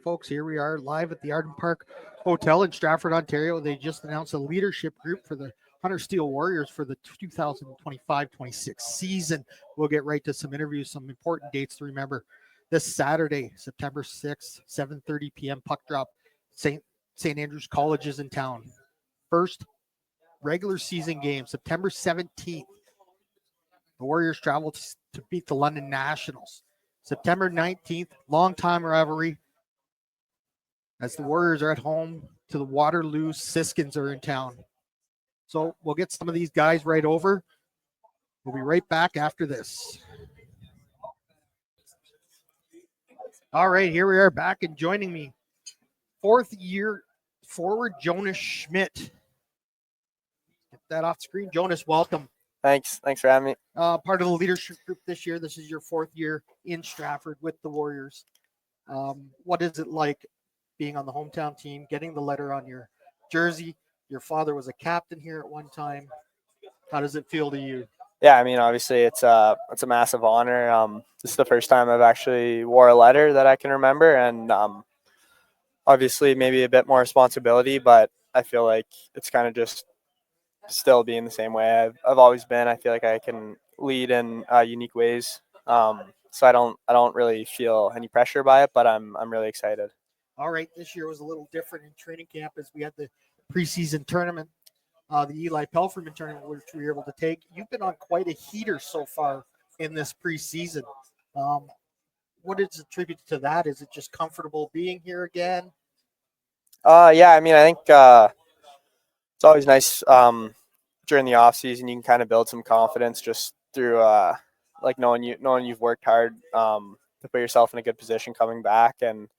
folks. Here we are live at the Arden Park Hotel in Stratford, Ontario. They just announced a leadership group for the Hunter Steel Warriors for the 2025-26 season. We'll get right to some interviews, some important dates to remember. This Saturday, September 6th, 7:30 p.m. puck drop. St. Andrews College is in town. First regular season game, September 17th. The Warriors travel to beat the London Nationals. September 19th, long-time rivalry, as the Warriors are at home to the Waterloo Siskins are in town. So we'll get some of these guys right over. We'll be right back after this. All right, here we are back, and joining me, fourth-year forward Jonas Schmidt. Get that off screen. Jonas, welcome. Thanks for having me. Part of the leadership group this year. This is your fourth year in Stratford with the Warriors. What is it like being on the hometown team, getting the letter on your jersey? Your father was a captain here at one time. How does it feel to you? Yeah, I mean, obviously it's a massive honor. This is the first time I've actually wore a letter that I can remember, and obviously maybe a bit more responsibility, but I feel like it's kind of just still being the same way I've always been. I feel like I can lead in unique ways. So I don't really feel any pressure by it, but I'm really excited. All right, this year was a little different in training camp as we had the preseason tournament, the Eli Pelferman tournament, which we were able to take. You've been on quite a heater so far in this preseason. What is attributed to that? Is it just comfortable being here again? Yeah, I mean, I think it's always nice during the off season. You can kind of build some confidence just through like knowing you've worked hard to put yourself in a good position coming back. And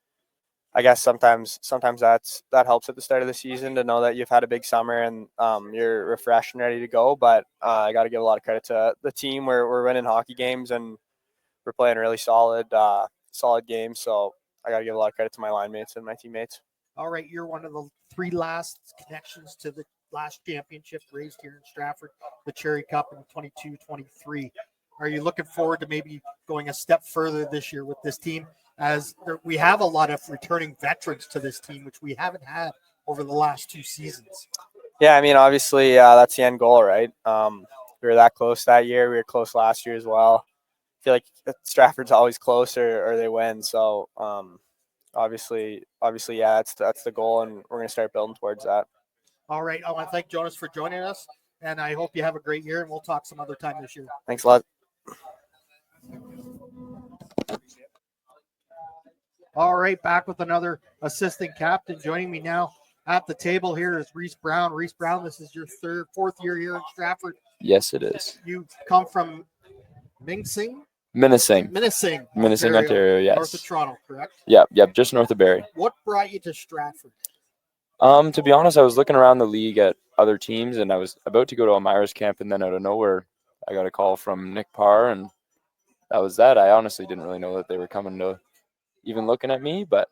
I guess sometimes that helps at the start of the season to know that you've had a big summer and you're refreshed and ready to go. But I got to give a lot of credit to the team. We're winning hockey games and we're playing really solid games. So I got to give a lot of credit to my line mates and my teammates. All right, you're one of the three last connections to the last championship raised here in Stratford, the Cherry Cup in 22-23. Are you looking forward to maybe going a step further this year with this team, as we have a lot of returning veterans to this team, which we haven't had over the last two seasons? Yeah, I mean, obviously that's the end goal, right? We were that close that year. We were close last year as well. I feel like Stratford's always close or they win. So obviously, yeah, that's the goal, and we're going to start building towards that. All right, I want to thank Jonas for joining us, and I hope you have a great year, and we'll talk some other time this year. Thanks a lot. All right, back with another assistant captain. Joining me now at the table here is Reese Brown. Reese Brown, this is your fourth year here in Stratford. Yes, it is. You come from Minising, Ontario, yes. North of Toronto, correct? Yep, just north of Barrie. What brought you to Stratford? To be honest, I was looking around the league at other teams, and I was about to go to Elmira's camp, and then out of nowhere, I got a call from Nick Parr, and that was that. I honestly didn't really know that they were coming to even looking at me, but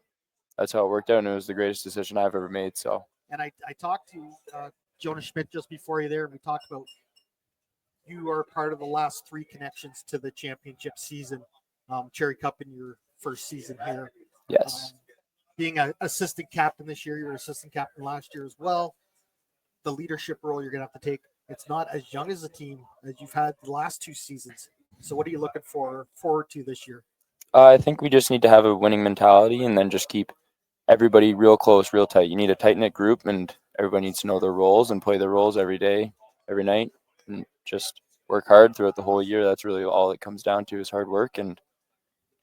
that's how it worked out, and it was the greatest decision I've ever made. So. And I talked to Jonas Schmidt just before you there, and we talked about you are part of the last three connections to the championship season, Cherry Cup in your first season here. Yes. Being an assistant captain this year, you were assistant captain last year as well. The leadership role you're going to have to take, it's not as young as a team as you've had the last two seasons. So what are you looking forward to this year? I think we just need to have a winning mentality and then just keep everybody real close, real tight. You need a tight-knit group, and everybody needs to know their roles and play their roles every day, every night, and just work hard throughout the whole year. That's really all it comes down to, is hard work and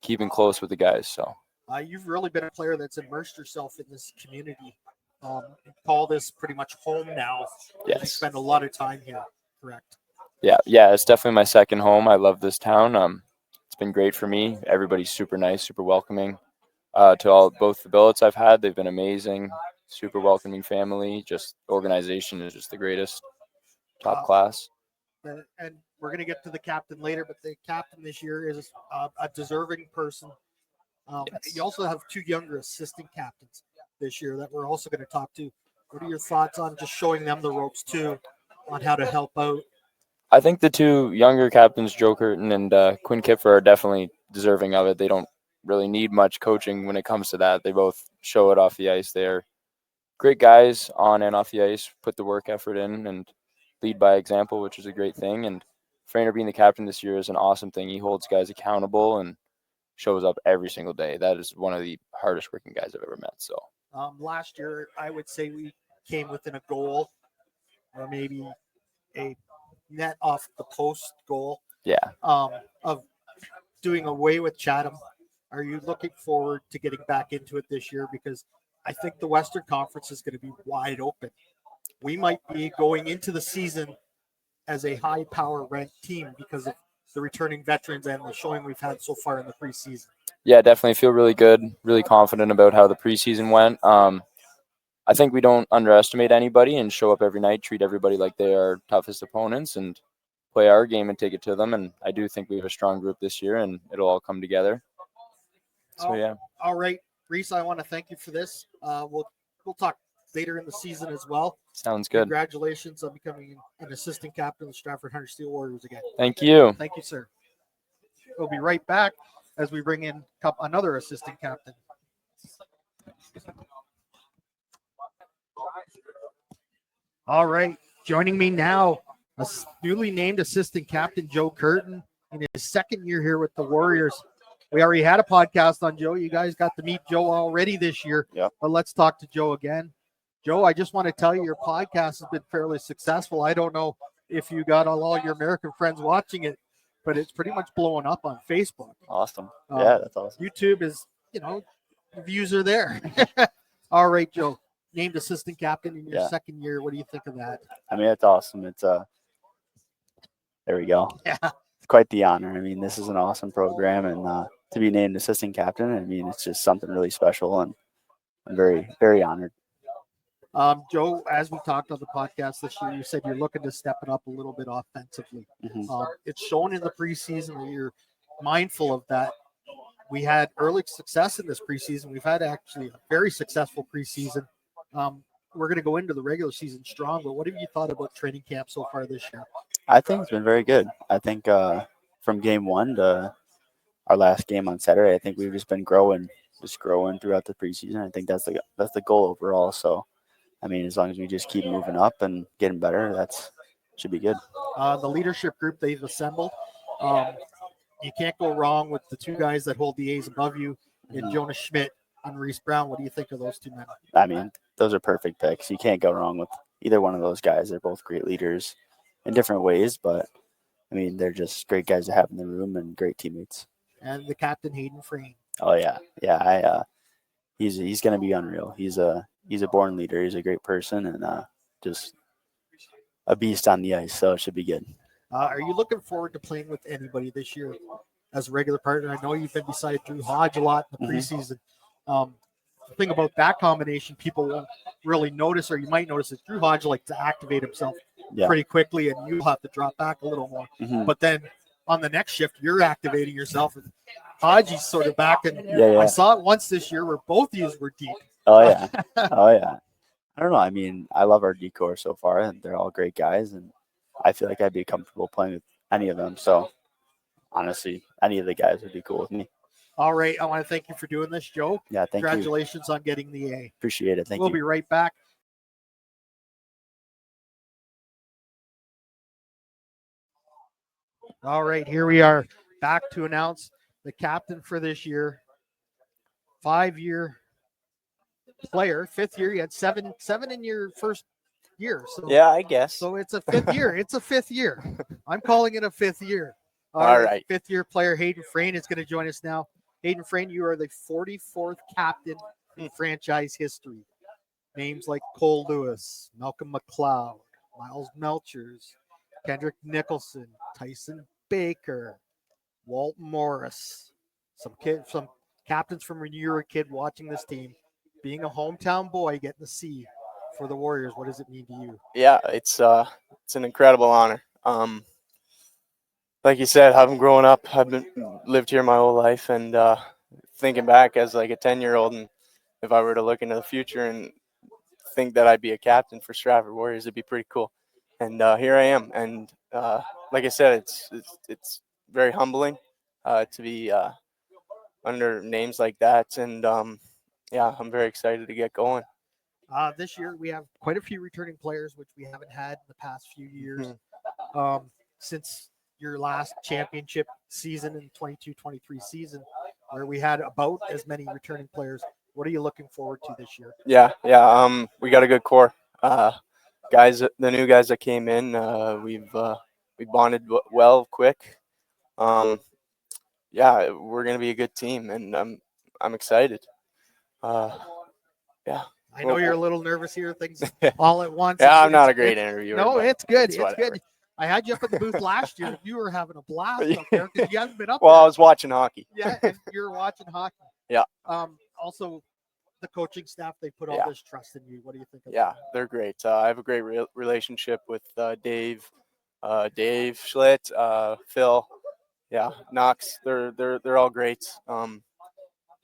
keeping close with the guys. So you've really been a player that's immersed yourself in this community. You call this pretty much home now. Yes. You spend a lot of time here, correct? Yeah, it's definitely my second home. I love this town. It's been great for me. Everybody's super nice, super welcoming. To both the billets I've had, they've been amazing, super welcoming family. Just organization is just the greatest, top class. And we're going to get to the captain later, but the captain this year is a deserving person. Yes. You also have two younger assistant captains this year that we're also going to talk to. What are your thoughts on just showing them the ropes too, on how to help out? I think the two younger captains, Joe Curtin and Quinn Kipfer, are definitely deserving of it. They don't really need much coaching when it comes to that. They both show it off the ice. They're great guys on and off the ice, put the work effort in and lead by example, which is a great thing. And Frainer being the captain this year is an awesome thing. He holds guys accountable and shows up every single day. That is one of the hardest working guys I've ever met. So last year, I would say we came within a goal or maybe a net off the post goal. Yeah. Of doing away with Chatham. Are you looking forward to getting back into it this year? Because I think the Western Conference is going to be wide open. We might be going into the season as a high power ranked team because of the returning veterans and the showing we've had so far in the preseason. Yeah, definitely feel really good, really confident about how the preseason went. I think we don't underestimate anybody and show up every night, treat everybody like they are toughest opponents and play our game and take it to them. And I do think we have a strong group this year and it'll all come together. So, yeah. All right, Reese, I want to thank you for this. We'll talk later in the season as well. Sounds good. Congratulations on becoming an assistant captain of the Stratford Hunter Steel Warriors again. Thank you. Thank you, sir. We'll be right back as we bring in another assistant captain. All right, joining me now, a newly named assistant captain, Joe Curtin, in his second year here with the Warriors. We already had a podcast on Joe. You guys got to meet Joe already this year. Yep. But let's talk to Joe again. Joe, I just want to tell you your podcast has been fairly successful. I don't know if you got all your American friends watching it, but it's pretty much blowing up on Facebook. Awesome. Yeah, that's awesome. YouTube is, views are there. All right, Joe, named assistant captain in your second year. What do you think of that? I mean, it's awesome. It's there we go. Yeah. It's quite the honor. I mean, this is an awesome program, and to be named assistant captain, I mean, it's just something really special, and I'm very, very honored. Joe, as we talked on the podcast this year, you said you're looking to step it up a little bit offensively. Mm-hmm. It's shown in the preseason that you're mindful of that. We had early success in this preseason. We've had actually a very successful preseason. We're going to go into the regular season strong, but what have you thought about training camp so far this year? I think it's been very good. I think from game one to our last game on Saturday, I think we've just been growing throughout the preseason. I think that's the goal overall. So, I mean, as long as we just keep moving up and getting better, that should be good. The leadership group they've assembled, you can't go wrong with the two guys that hold the A's above you, in Jonas Schmidt and Reese Brown. What do you think of those two men? I mean, those are perfect picks. You can't go wrong with either one of those guys. They're both great leaders in different ways, but I mean, they're just great guys to have in the room and great teammates. And the captain, Hayden Frame. Oh yeah. He's going to be unreal. He's a born leader. He's a great person and just a beast on the ice. So it should be good. Are you looking forward to playing with anybody this year as a regular partner? I know you've been beside Drew Hodge a lot in the preseason. The thing about that combination, people won't really notice, or you might notice, is Drew Hodge likes to activate himself pretty quickly, and you'll have to drop back a little more. Mm-hmm. But then on the next shift, you're activating yourself, and Hodge's sort of back. And Yeah. I saw it once this year where both of you were deep. Oh yeah. Oh yeah. I don't know. I mean, I love our decor so far, and they're all great guys, and I feel like I'd be comfortable playing with any of them. So honestly, any of the guys would be cool with me. All right. I want to thank you for doing this, Joe. Yeah, thank you. Congratulations on getting the A. Appreciate it. Thank We'll you. be right back. All right, here we are back to announce the captain for this year. 5-year player, 5th year. You had seven in your first year. So Yeah, I guess. So it's a 5th year. It's a 5th year. I'm calling it a 5th year. All right. 5th year player Hayden Frayne is going to join us now. Hayden Frayne, you are the 44th captain in franchise history. Names like Cole Lewis, Malcolm McLeod, Miles Melchers, Kendrick Nicholson, Tyson Baker, Walt Morris. Some captains from when you were a kid watching this team. Being a hometown boy, getting the C for the Warriors, what does it mean to you? Yeah, it's an incredible honor. Like you said, I've been growing up. Lived here my whole life, and thinking back as like a 10-year-old, and if I were to look into the future and think that I'd be a captain for Stratford Warriors, it'd be pretty cool. And here I am. And like I said, it's very humbling to be under names like that. And yeah, I'm very excited to get going. This year we have quite a few returning players, which we haven't had in the past few years. Since your last championship season in 22-23 season, where we had about as many returning players. What are you looking forward to this year? Yeah. We got a good core. Guys, the new guys that came in, we bonded well quick. Yeah, we're gonna be a good team, and I'm excited. Yeah. I know you're a little nervous here, things all at once. Yeah, I'm not a great interviewer. No, it's good. It's whatever. good. I had you up at the booth last year. You were having a blast up there because you haven't been up Well, there. I was watching hockey. Yeah, and you're watching hockey. Yeah. Also, the coaching staff, they put all this trust in you. What do you think of Yeah, that? they're great. I have a great relationship with Dave Schlitt, Phil. Yeah, Knox. They're all great.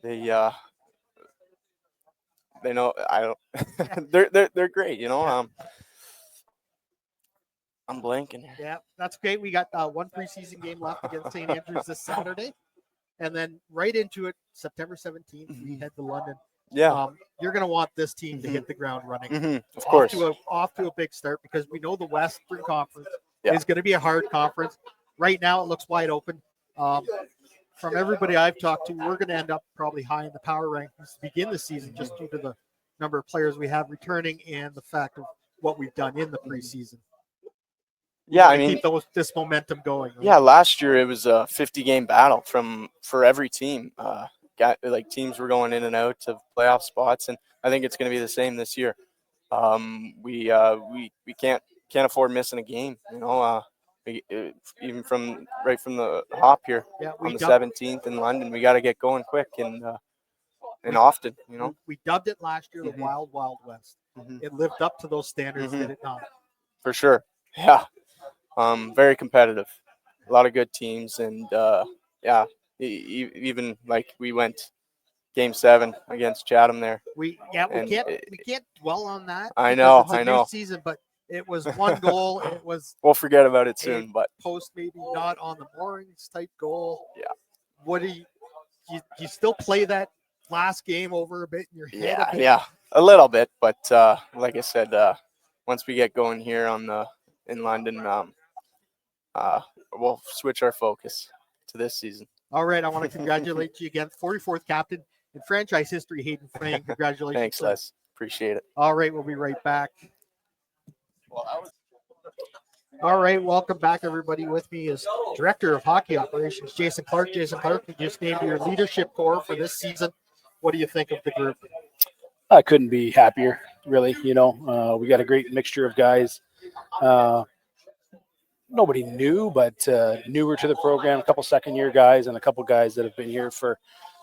They know I don't. they're great. I'm blanking here. Yeah, that's great. We got one preseason game left against St. Andrews this Saturday. And then right into it, September 17th, we head to London. Yeah. You're going to want this team to hit the ground running. Of course. Off to a big start because we know the Western Conference is going to be a hard conference. Right now, it looks wide open. From everybody I've talked to, we're going to end up probably high in the power rankings to begin the season just due to the number of players we have returning and the fact of what we've done in the preseason. Yeah, I mean, keep this momentum going. Right? Yeah, last year it was a 50-game battle for every team. Teams were going in and out of playoff spots, and I think it's going to be the same this year. We can't afford missing a game. Even from the hop here on the 17th in London, we got to get going quick and often. We dubbed it last year the Wild Wild West. It lived up to those standards, did it not? For sure. Yeah. Very competitive, a lot of good teams, and even like we went Game 7 against Chatham there. We can't dwell on that. I know. New season, but it was one goal. It was. We'll forget about it soon, but post maybe not on the moorings type goal. Yeah. What do you still play that last game over a bit in your head? Yeah, a little bit, but like I said, once we get going here in London. We'll switch our focus to this season. All right. I want to congratulate you again. 44th captain in franchise history, Hayden Frayne. Congratulations. Thanks, Les. Appreciate it. All right. We'll be right back. All right. Welcome back, everybody. With me is Director of Hockey Operations, Jason Clark. Jason Clark, you just named your leadership core for this season. What do you think of the group? I couldn't be happier, really. We got a great mixture of guys. Nobody new, but newer to the program, a couple second-year guys and a couple guys that have been here for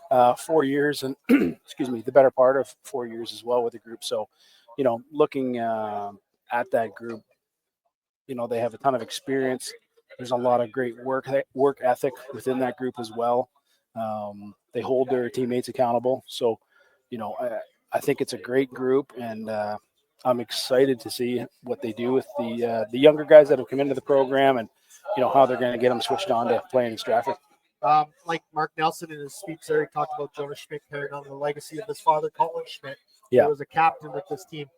4 years and, excuse me, the better part of 4 years as well with the group. So, looking at that group, they have a ton of experience. There's a lot of great work ethic within that group as well. They hold their teammates accountable. So, I think it's a great group, and I'm excited to see what they do with the younger guys that have come into the program and, how they're going to get them switched on to playing in Stratford. Like Mark Nelson in his speech there, he talked about Jonas Schmidt carrying on the legacy of his father, Colin Schmidt, who was a captain with this team.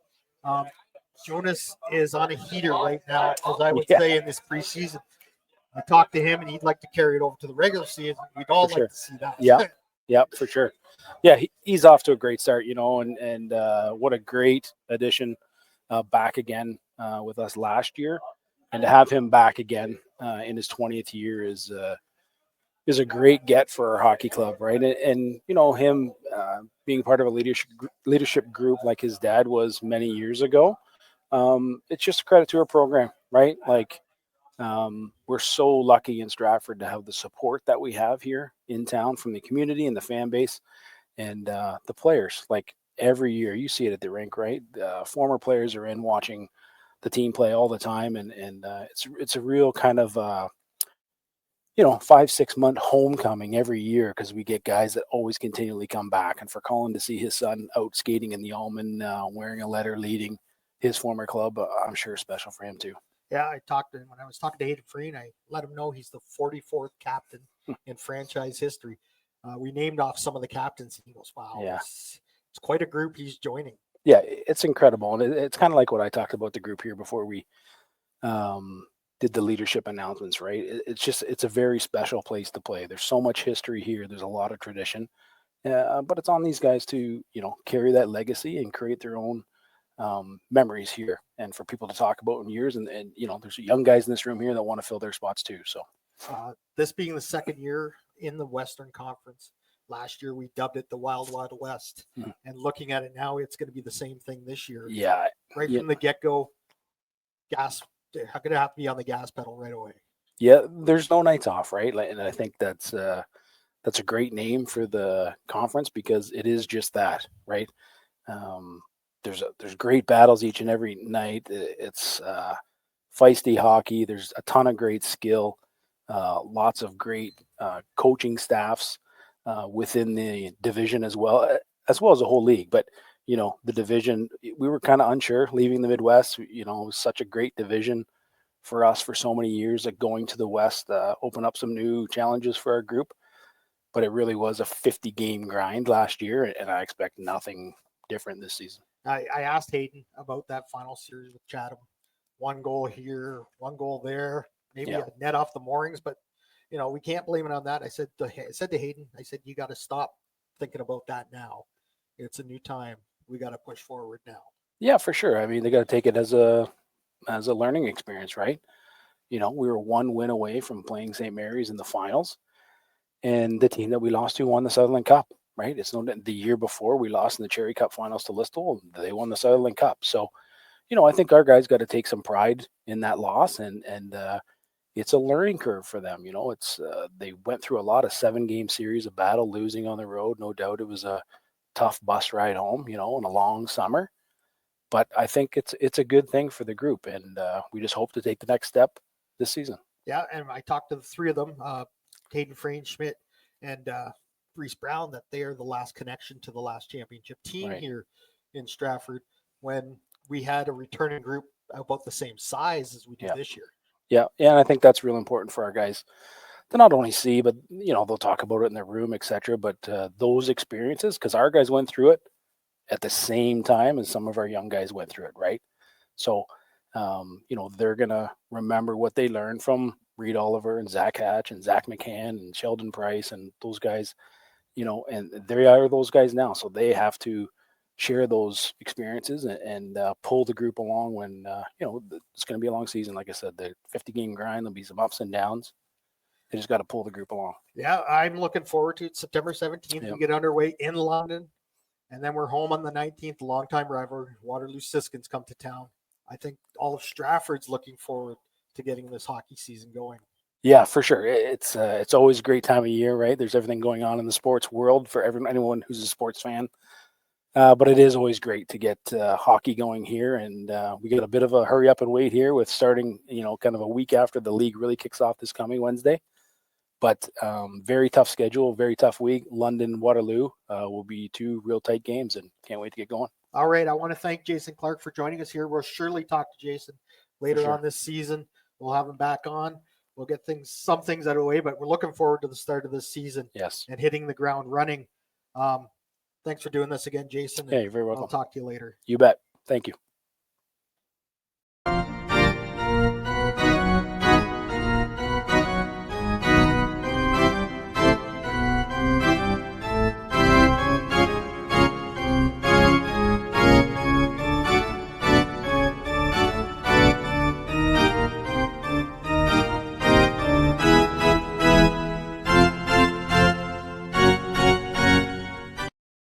Jonas is on a heater right now, as I would say, in this preseason. I talked to him, and he'd like to carry it over to the regular season. We'd all like to see that. Yeah, for sure. Yeah, he's off to a great start, and what a great addition back again with us last year. And to have him back again in his 20th year is a great get for our hockey club, right? And him being part of a leadership group like his dad was many years ago, it's just a credit to our program, right? Like, we're so lucky in Stratford to have the support that we have here in town from the community and the fan base and the players. Like, every year you see it at the rink, right? Former players are in watching the team play all the time, and it's a real kind of 5-6 month homecoming every year, because we get guys that always continually come back. And for Colin to see his son out skating in the Almond, wearing a letter, leading his former club, I'm sure special for him too. Yeah, I talked to him when I was talking to Hayden Frayne. I let him know he's the 44th captain in franchise history. We named off some of the captains. And he goes, wow, Yeah. it's quite a group he's joining. Yeah, it's incredible. And it's kind of like what I talked about the group here before we did the leadership announcements, right? It's a very special place to play. There's so much history here. There's a lot of tradition, but it's on these guys to, carry that legacy and create their own memories here, and for people to talk about in years. And there's young guys in this room here that want to fill their spots too. So this being the second year in the Western Conference, last year we dubbed it the Wild Wild West, and looking at it now, it's going to be the same thing this year. Yeah, right from the get-go, they're going to have to be on the gas pedal right away. Yeah, there's no nights off, right? And I think that's a great name for the conference, because it is just that, right? There's great battles each and every night. It's feisty hockey. There's a ton of great skill, lots of great coaching staffs within the division as well as the whole league. But the division, we were kind of unsure leaving the Midwest. It was such a great division for us for so many years, that going to the West opened up some new challenges for our group. But it really was a 50-game grind last year, and I expect nothing different this season. I asked Hayden about that final series with Chatham. 1 goal here, 1 goal there, maybe a net off the moorings, but we can't blame it on that. I said to Hayden, you got to stop thinking about that now. It's a new time. We got to push forward now. Yeah, for sure. I mean, they got to take it as a learning experience, right? We were 1 win away from playing St. Mary's in the finals, and the team that we lost to won the Sutherland Cup, right? It's the year before we lost in the Cherry Cup finals to Listowel. They won the Sutherland Cup. So, I think our guys got to take some pride in that loss, and it's a learning curve for them. It's they went through a lot of 7-game series of battle, losing on the road. No doubt it was a tough bus ride home, in a long summer. But I think it's a good thing for the group, and we just hope to take the next step this season. Yeah, and I talked to the 3 of them, Caden Frayne, Schmidt, and Reese Brown, that they are the last connection to the last championship team here in Stratford, when we had a returning group about the same size as we do this year. Yeah, and I think that's real important for our guys to not only see, but they'll talk about it in their room, etc. But those experiences, because our guys went through it at the same time as some of our young guys went through it, right? So, they're gonna remember what they learned from Reed Oliver and Zach Hatch and Zach McCann and Sheldon Price and those guys, and they are those guys now. So they have to share those experiences and pull the group along when, it's going to be a long season. Like I said, the 50-game grind, there'll be some ups and downs. They just got to pull the group along. Yeah, I'm looking forward to it. September 17th, we get underway in London, and then we're home on the 19th, longtime rivalry. Waterloo Siskins come to town. I think all of Stratford's looking forward to getting this hockey season going. Yeah, for sure. It's always a great time of year, right? There's everything going on in the sports world for anyone who's a sports fan. But it is always great to get hockey going here, and we got a bit of a hurry up and wait here with starting, kind of a week after the league really kicks off this coming Wednesday. But very tough schedule, very tough week. London, Waterloo will be 2 real tight games, and can't wait to get going. All right, I want to thank Jason Clark for joining us here. We'll surely talk to Jason later on this season. We'll have him back on. We'll get some things out of the way, but we're looking forward to the start of this season. Yes, and hitting the ground running. Thanks for doing this again, Jason. Yeah, you're very welcome. I'll talk to you later. You bet. Thank you.